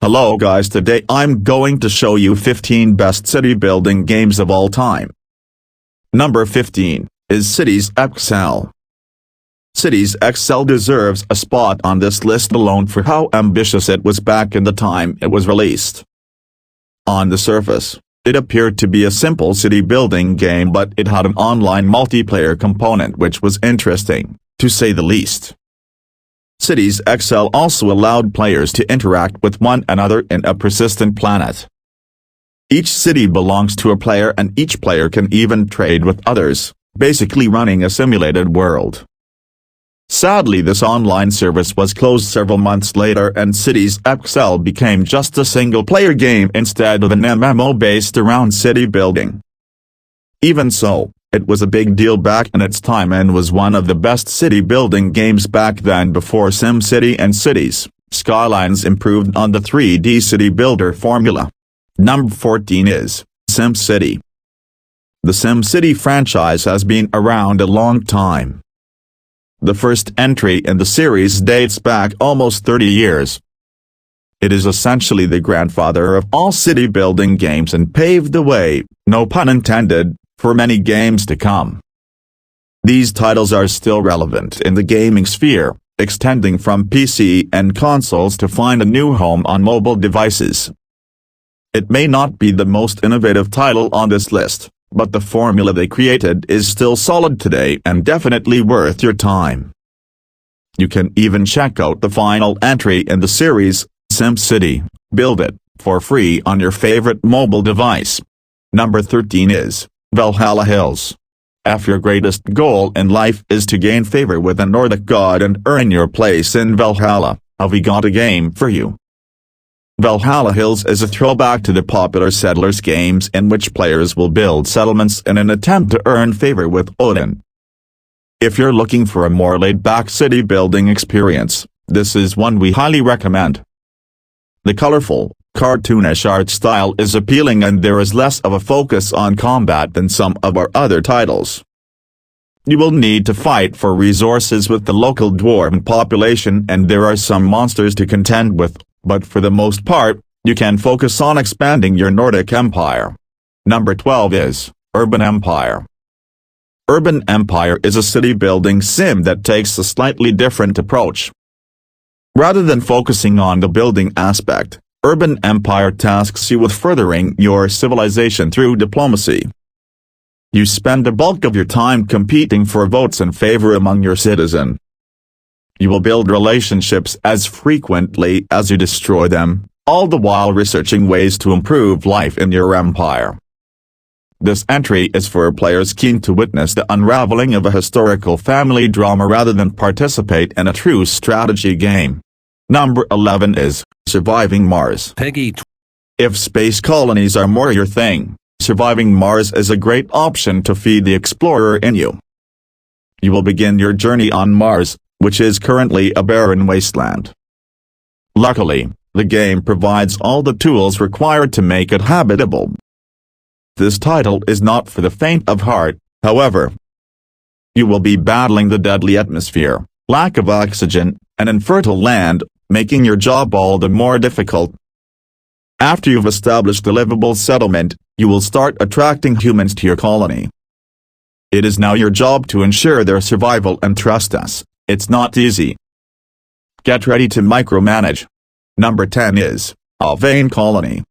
Hello guys, today I'm going to show you 15 best city building games of all time. Number 15 is Cities XL. Cities XL deserves a spot on this list alone for how ambitious it was back in the time it was released. On the surface, it appeared to be a simple city building game, but it had an online multiplayer component which was interesting, to say the least. Cities XL also allowed players to interact with one another in a persistent planet. Each city belongs to a player and each player can even trade with others, basically running a simulated world. Sadly, this online service was closed several months later and Cities XL became just a single-player game instead of an MMO based around city building. Even so, it was a big deal back in its time and was one of the best city building games back then. Before SimCity and Cities Skylines improved on the 3D city builder formula. Number 14 is SimCity. The SimCity franchise has been around a long time. The first entry in the series dates back almost 30 years. It is essentially the grandfather of all city building games and paved the way, no pun intended, for many games to come. These titles are still relevant in the gaming sphere, extending from PC and consoles to find a new home on mobile devices. It may not be the most innovative title on this list, but the formula they created is still solid today and definitely worth your time. You can even check out the final entry in the series, SimCity, Build It, for free on your favorite mobile device. Number 13 is Valhalla Hills. If your greatest goal in life is to gain favor with a Nordic god and earn your place in Valhalla, have we got a game for you. Valhalla Hills is a throwback to the popular Settlers games in which players will build settlements in an attempt to earn favor with Odin. If you're looking for a more laid-back city building experience, this is one we highly recommend. The colorful, cartoonish art style is appealing and there is less of a focus on combat than some of our other titles. You will need to fight for resources with the local dwarven population and there are some monsters to contend with, but for the most part, you can focus on expanding your Nordic empire. Number 12 is Urban Empire. Urban Empire is a city-building sim that takes a slightly different approach. Rather than focusing on the building aspect, Urban Empire tasks you with furthering your civilization through diplomacy. You spend the bulk of your time competing for votes and favor among your citizens. You will build relationships as frequently as you destroy them, all the while researching ways to improve life in your empire. This entry is for players keen to witness the unraveling of a historical family drama rather than participate in a true strategy game. Number 11 is Surviving Mars. Peggy. If space colonies are more your thing, Surviving Mars is a great option to feed the explorer in you. You will begin your journey on Mars, which is currently a barren wasteland. Luckily, the game provides all the tools required to make it habitable. This title is not for the faint of heart, however. You will be battling the deadly atmosphere, lack of oxygen, and infertile land, making your job all the more difficult. After you've established a livable settlement, you will start attracting humans to your colony. It is now your job to ensure their survival and trust us. It's not easy. Get ready to micromanage. Number 10 is Alvain Colony.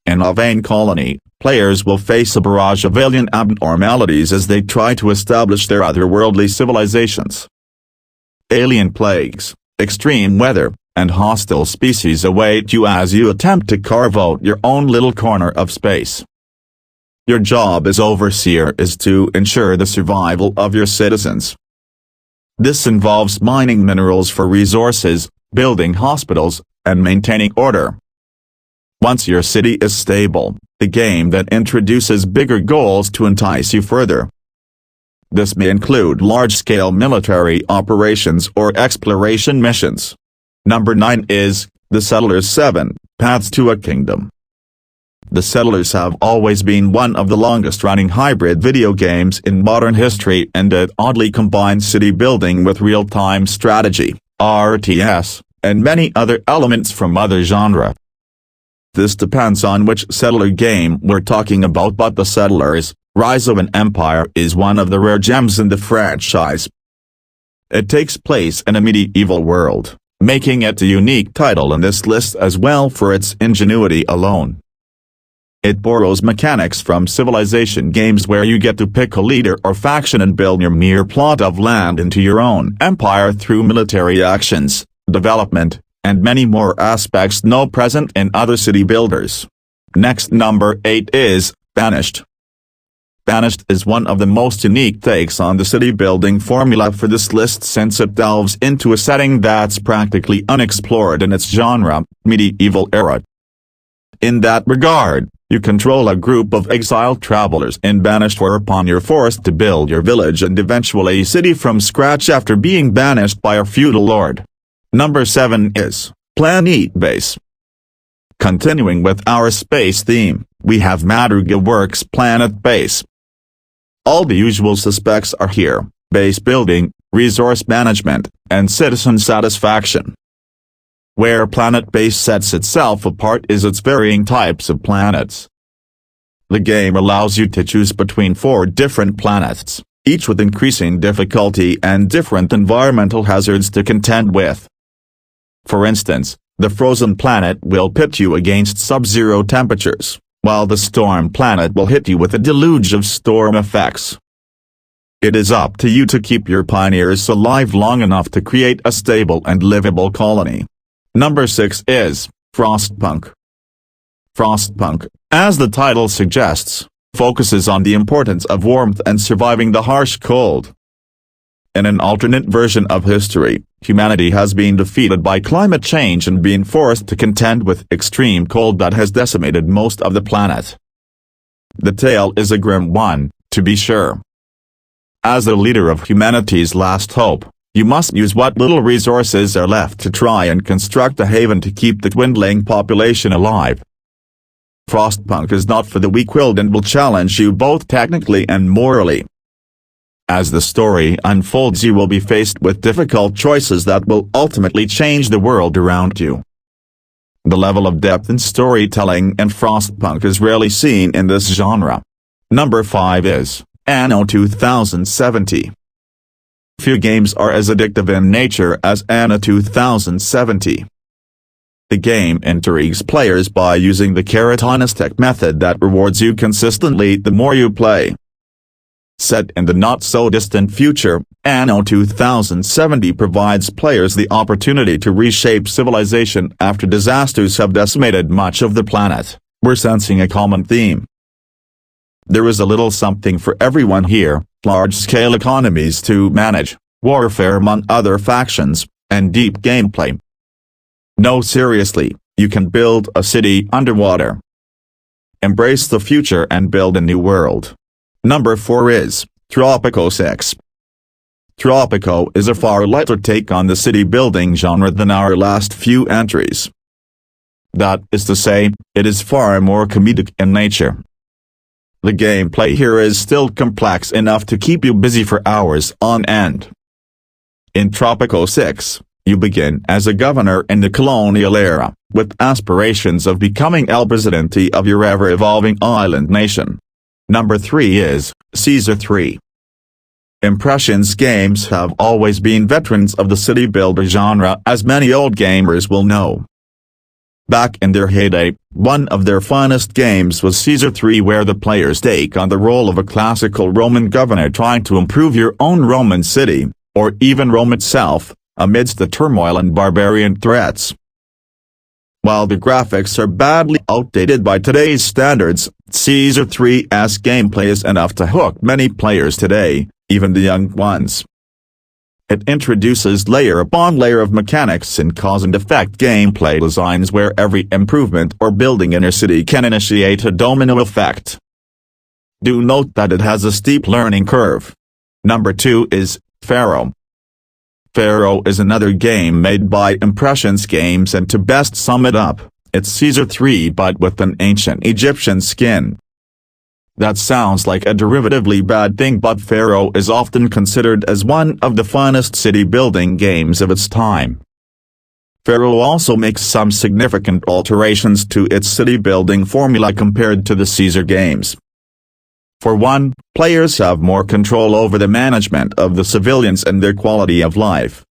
In Alvain Colony, players will face a barrage of alien abnormalities as they try to establish their otherworldly civilizations. Alien plagues, extreme weather, and hostile species await you as you attempt to carve out your own little corner of space. Your job as overseer is to ensure the survival of your citizens. This involves mining minerals for resources, building hospitals, and maintaining order. Once your city is stable, the game then introduces bigger goals to entice you further. This may include large-scale military operations or exploration missions. Number 9 is The Settlers 7, Paths to a Kingdom. The Settlers have always been one of the longest-running hybrid video games in modern history and it oddly combines city building with real-time strategy, RTS, and many other elements from other genre. This depends on which settler game we're talking about, but The Settlers: Rise of an Empire is one of the rare gems in the franchise. It takes place in a medieval world, making it a unique title in this list as well for its ingenuity alone. It borrows mechanics from Civilization games where you get to pick a leader or faction and build your mere plot of land into your own empire through military actions, development, and many more aspects not present in other city builders. Next, number 8 is Banished. Banished is one of the most unique takes on the city building formula for this list, since it delves into a setting that's practically unexplored in its genre, medieval era. In that regard, you control a group of exiled travelers in Banished, whereupon you're forced to build your village and eventually city from scratch after being banished by a feudal lord. Number 7 is Planet Base. Continuing with our space theme, we have Madrigal Works' Planet Base. All the usual suspects are here: base building, resource management, and citizen satisfaction. Where Planet Base sets itself apart is its varying types of planets. The game allows you to choose between 4 different planets, each with increasing difficulty and different environmental hazards to contend with. For instance, the frozen planet will pit you against sub-zero temperatures, while the storm planet will hit you with a deluge of storm effects. It is up to you to keep your pioneers alive long enough to create a stable and livable colony. Number 6 is Frostpunk. Frostpunk, as the title suggests, focuses on the importance of warmth and surviving the harsh cold. In an alternate version of history, humanity has been defeated by climate change and been forced to contend with extreme cold that has decimated most of the planet. The tale is a grim one, to be sure. As the leader of humanity's last hope, you must use what little resources are left to try and construct a haven to keep the dwindling population alive. Frostpunk is not for the weak-willed and will challenge you both technically and morally. As the story unfolds, you will be faced with difficult choices that will ultimately change the world around you. The level of depth in storytelling in Frostpunk is rarely seen in this genre. Number 5 is Anno 2070. Few games are as addictive in nature as Anno 2070. The game intrigues players by using the carrot-on-a-stick method that rewards you consistently the more you play. Set in the not-so-distant future, Anno 2070 provides players the opportunity to reshape civilization after disasters have decimated much of the planet. We're sensing a common theme. There is a little something for everyone here: large-scale economies to manage, warfare among other factions, and deep gameplay. No, seriously, you can build a city underwater. Embrace the future and build a new world. Number 4 is Tropico 6. Tropico is a far lighter take on the city-building genre than our last few entries. That is to say, it is far more comedic in nature. The gameplay here is still complex enough to keep you busy for hours on end. In Tropico 6, you begin as a governor in the colonial era, with aspirations of becoming el presidente of your ever-evolving island nation. Number 3 is Caesar 3. Impressions games have always been veterans of the city builder genre, as many old gamers will know. Back in their heyday, one of their finest games was Caesar 3, where the players take on the role of a classical Roman governor trying to improve your own Roman city, or even Rome itself, amidst the turmoil and barbarian threats. While the graphics are badly outdated by today's standards, Caesar 3's gameplay is enough to hook many players today, even the young ones. It introduces layer upon layer of mechanics and cause-and-effect gameplay designs where every improvement or building in a city can initiate a domino effect. Do note that it has a steep learning curve. Number 2 is Pharaoh. Pharaoh is another game made by Impressions Games, and to best sum it up, it's Caesar 3 but with an ancient Egyptian skin. That sounds like a derivatively bad thing, but Pharaoh is often considered as one of the finest city-building games of its time. Pharaoh also makes some significant alterations to its city-building formula compared to the Caesar games. For one, players have more control over the management of the civilians and their quality of life.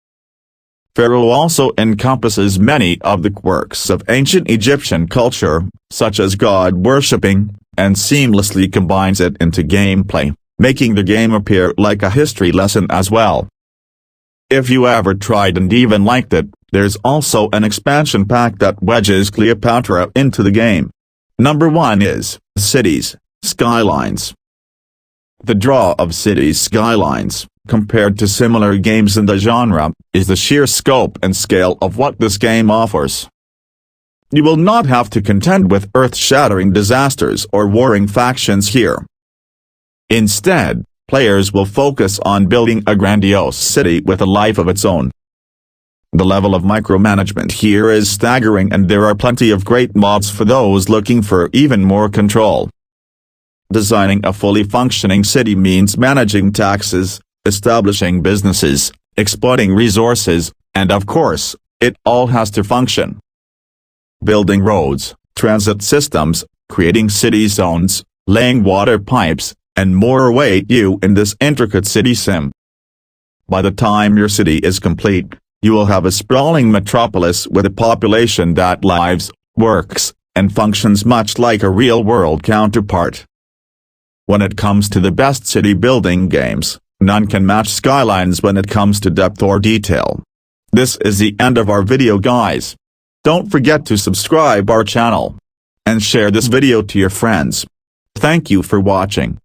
Pharaoh also encompasses many of the quirks of ancient Egyptian culture, such as god worshipping, and seamlessly combines it into gameplay, making the game appear like a history lesson as well. If you ever tried and even liked it, there's also an expansion pack that wedges Cleopatra into the game. Number 1 is Cities, Skylines. The draw of Cities Skylines, compared to similar games in the genre, is the sheer scope and scale of what this game offers. You will not have to contend with earth-shattering disasters or warring factions here. Instead, players will focus on building a grandiose city with a life of its own. The level of micromanagement here is staggering, and there are plenty of great mods for those looking for even more control. Designing a fully functioning city means managing taxes, establishing businesses, exploiting resources, and of course, it all has to function. Building roads, transit systems, creating city zones, laying water pipes, and more await you in this intricate city sim. By the time your city is complete, you will have a sprawling metropolis with a population that lives, works, and functions much like a real-world counterpart. When it comes to the best city-building games, none can match Skylines when it comes to depth or detail. This is the end of our video, guys. Don't forget to subscribe our channel and share this video to your friends. Thank you for watching.